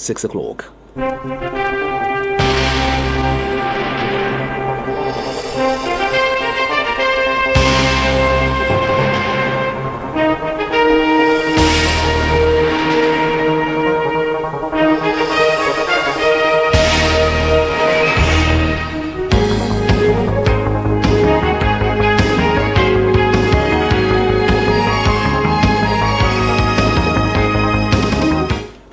6 o'clock.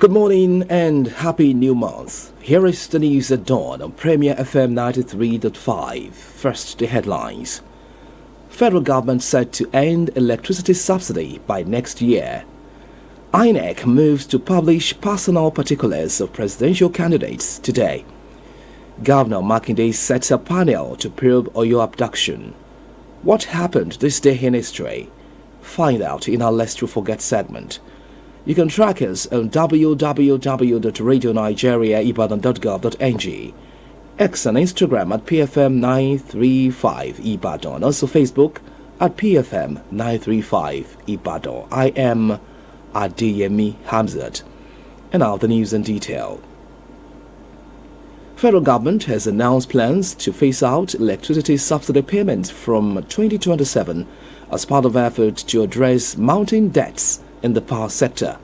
Good morning and happy new month. Here is the news at dawn on Premier FM 93.5. First, the headlines. Federal government set to end electricity subsidy by next year. INEC moves to publish personal particulars of presidential candidates today. Governor Makinde sets a panel to probe Oyo abduction. What happened this day in history? Find out in our Lest You Forget segment. You can track us on www.radionigeriaibadan.gov.ng, X and Instagram at PFM935 Ibadan, also Facebook at PFM935 Ibadan. I am Adeyemi Hamzat. And now the news in detail. Federal government has announced plans to phase out electricity subsidy payments from 2027 as part of effort to address mounting debts in the power sector.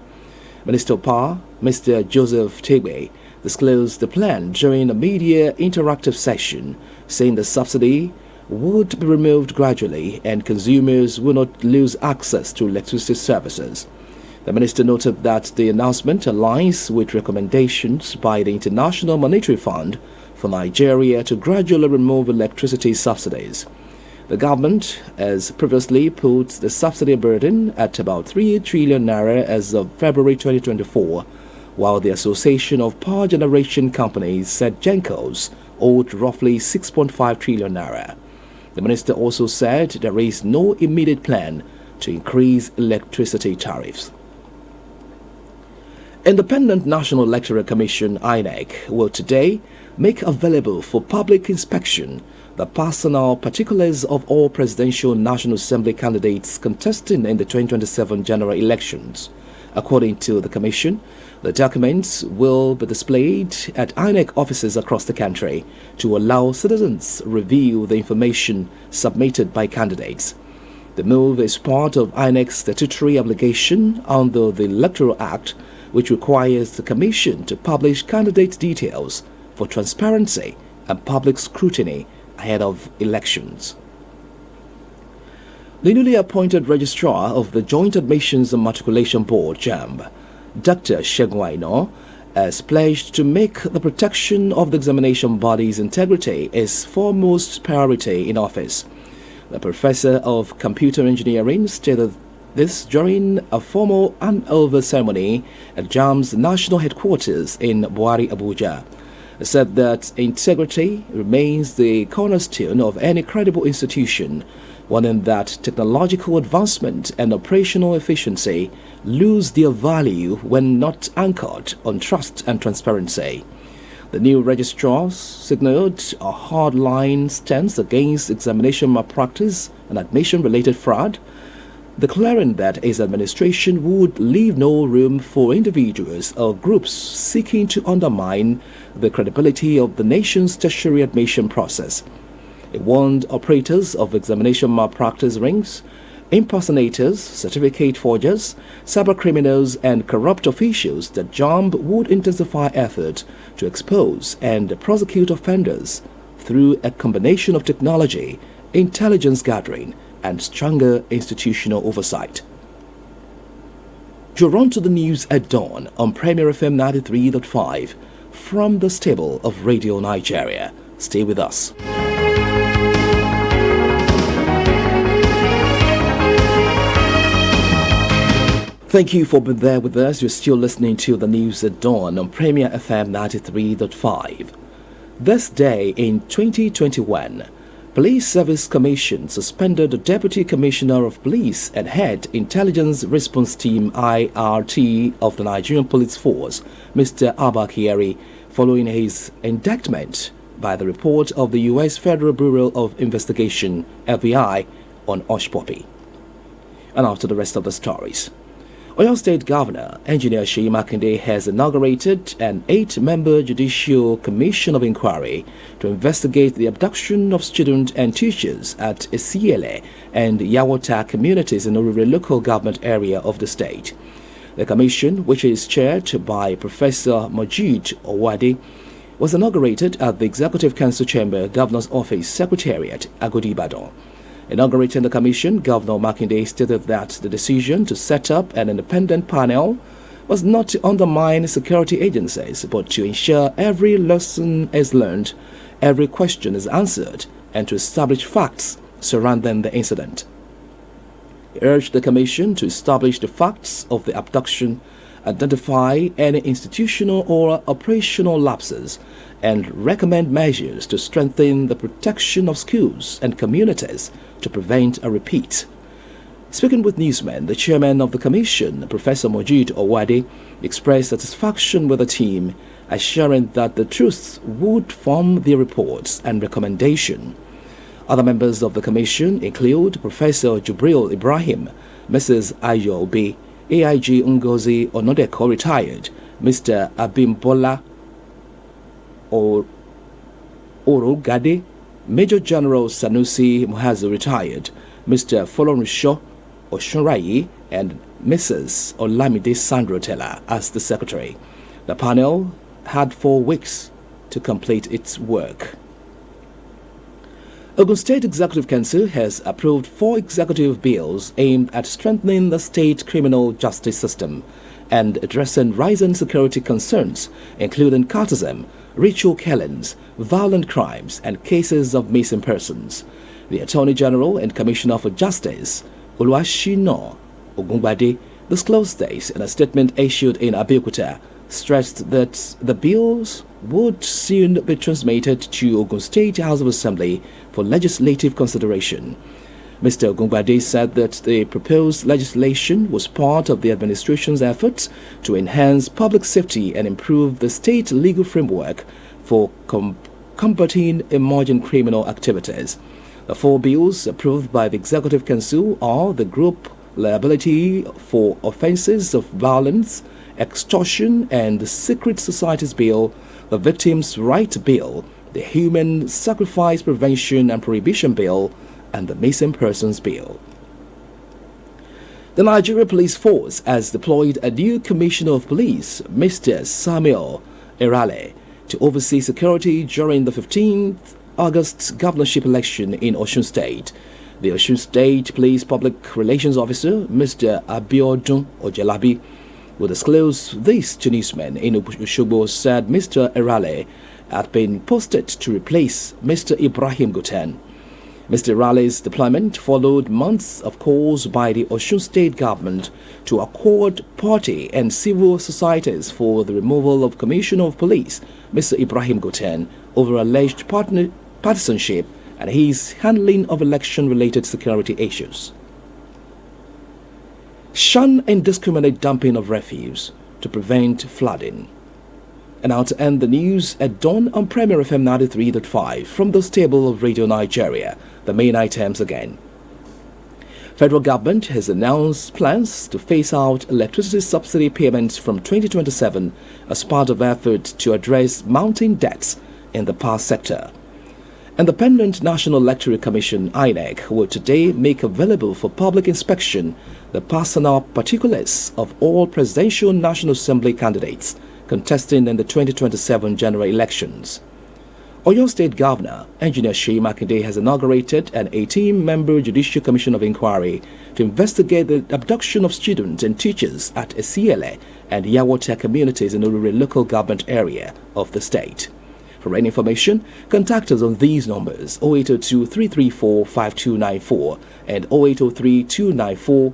Minister of Power, Mr. Joseph Tegbe, disclosed the plan during a media interactive session, saying the subsidy would be removed gradually and consumers will not lose access to electricity services. The minister noted that the announcement aligns with recommendations by the International Monetary Fund for Nigeria to gradually remove electricity subsidies. The government has previously put the subsidy burden at about 3 trillion naira as of February 2024, while the Association of Power Generation Companies said GENCOs owed roughly 6.5 trillion naira. The minister also said there is no immediate plan to increase electricity tariffs. Independent National Electoral Commission (INEC) will today make available for public inspection the personal particulars of all presidential National Assembly candidates contesting in the 2027 general elections. According to the Commission, the documents will be displayed at INEC offices across the country to allow citizens review the information submitted by candidates. The move is part of INEC's statutory obligation under the Electoral Act, which requires the Commission to publish candidate details for transparency and public scrutiny ahead of elections. The newly appointed Registrar of the Joint Admissions and Matriculation Board, JAMB, Dr. Segun Aina, has pledged to make the protection of the examination body's integrity its foremost priority in office. The Professor of Computer Engineering stated this during a formal handover ceremony at JAMB's national headquarters in Buhari, Abuja. Said that integrity remains the cornerstone of any credible institution, warning that technological advancement and operational efficiency lose their value when not anchored on trust and transparency. The new registrar signaled a hard-line stance against examination malpractice and admission-related fraud, declaring that his administration would leave no room for individuals or groups seeking to undermine the credibility of the nation's tertiary admission process. He warned operators of examination malpractice rings, impersonators, certificate forgers, cybercriminals, and corrupt officials that JAMB would intensify effort to expose and prosecute offenders through a combination of technology, intelligence gathering, and stronger institutional oversight. You're on to the news at dawn on Premier FM 93.5 from the stable of Radio Nigeria. Stay with us. Thank you for being there with us. You're still listening to the news at dawn on Premier FM 93.5. This day in 2021, Police Service Commission suspended the Deputy Commissioner of Police and Head Intelligence Response Team IRT of the Nigerian Police Force, Mr. Abba Kyari, following his indictment by the report of the U.S. Federal Bureau of Investigation, FBI, on Hush Puppy. And after the rest of the stories. Oyo State Governor, Engineer Seyi Makinde, has inaugurated an 8-member Judicial Commission of Inquiry to investigate the abduction of students and teachers at Esiele and Yawota communities in Orire local government area of the state. The commission, which is chaired by Professor Mojeed Owade, was inaugurated at the Executive Council Chamber, Governor's Office, Secretariat, Agodi Ibadan. Inaugurating the commission, Governor Makinde stated that the decision to set up an independent panel was not to undermine security agencies, but to ensure every lesson is learned, every question is answered, and to establish facts surrounding the incident. He urged the commission to establish the facts of the abduction, identify any institutional or operational lapses, and recommend measures to strengthen the protection of schools and communities to prevent a repeat. Speaking with newsmen, the chairman of the commission, Professor Mojeed Owade, expressed satisfaction with the team, assuring that the truth would form their reports and recommendation. Other members of the commission include Professor Jubril Ibrahim, Mrs. Ayo Obi, AIG Ngozi Onodeko retired, Mr. Abimbola Orogade, Major General Sanusi Muhazu retired, Mr. Folorunsho Oshunrayi, and Mrs. Olamide Sandro Tella as the secretary. The panel had 4 weeks to complete its work. Ogun State Executive Council has approved 4 executive bills aimed at strengthening the state criminal justice system and addressing rising security concerns, including cultism, ritual killings, violent crimes, and cases of missing persons. The Attorney General and Commissioner for Justice, Oluwashino Ogungbade, disclosed this in a statement issued in Abeokuta, stressed that the bills would soon be transmitted to Ogun State House of Assembly for legislative consideration. Mr. Ogungbade said that the proposed legislation was part of the administration's efforts to enhance public safety and improve the state legal framework for combating emerging criminal activities. The 4 bills approved by the Executive Council are the Group Liability for Offences of Violence, Extortion and the Secret Societies Bill, the Victims' Right Bill, the Human Sacrifice Prevention and Prohibition Bill, and the Missing Persons Bill. The Nigeria Police Force has deployed a new Commissioner of Police, Mr. Samuel Erale, to oversee security during the 15th August governorship election in Osun State. The Osun State Police Public Relations Officer, Mr. Abiodun Ojelabi, will disclose this to newsmen in Osogbo, said Mr. Erale had been posted to replace Mr. Ibrahim Gutan. Mr. Erale's deployment followed months of calls by the Osun State government to accord party and civil societies for the removal of Commissioner of Police, Mr. Ibrahim Gutan, over alleged partisanship and his handling of election-related security issues. Shun indiscriminate dumping of refuse to prevent flooding. And now to end the news at dawn on Premier FM 93.5 from the stable of Radio Nigeria. The main items again. Federal government has announced plans to phase out electricity subsidy payments from 2027 as part of effort to address mounting debts in the power sector. Independent National Electoral Commission (INEC) will today make available for public inspection the personal particulars of all presidential National Assembly candidates contesting in the 2027 general elections. Oyo State Governor, Engineer Seyi Makinde, has inaugurated an 18-member Judicial Commission of Inquiry to investigate the abduction of students and teachers at Esiele and Yawota communities in Orire local government area of the state. For any information, contact us on these numbers 0802 334 5294 and 0803 294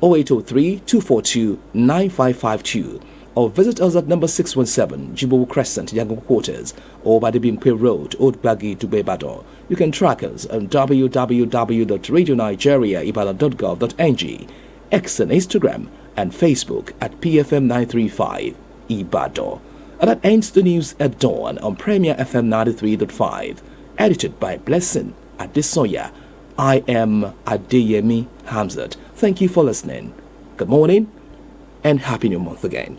0803 242 9552. Or visit us at number 617 Jibowu Crescent, Yangon Quarters, or by the Bimpe Road, Old Bagi, Dubai, Ibadan. You can track us on www.radionigeriaibadan.gov.ng, X and Instagram, and Facebook at PFM935 Ibadan. And that ends the news at dawn on Premier FM 93.5, edited by Blessing Adesoya. I am Adeyemi Hamzat. Thank you for listening. Good morning and happy new month again.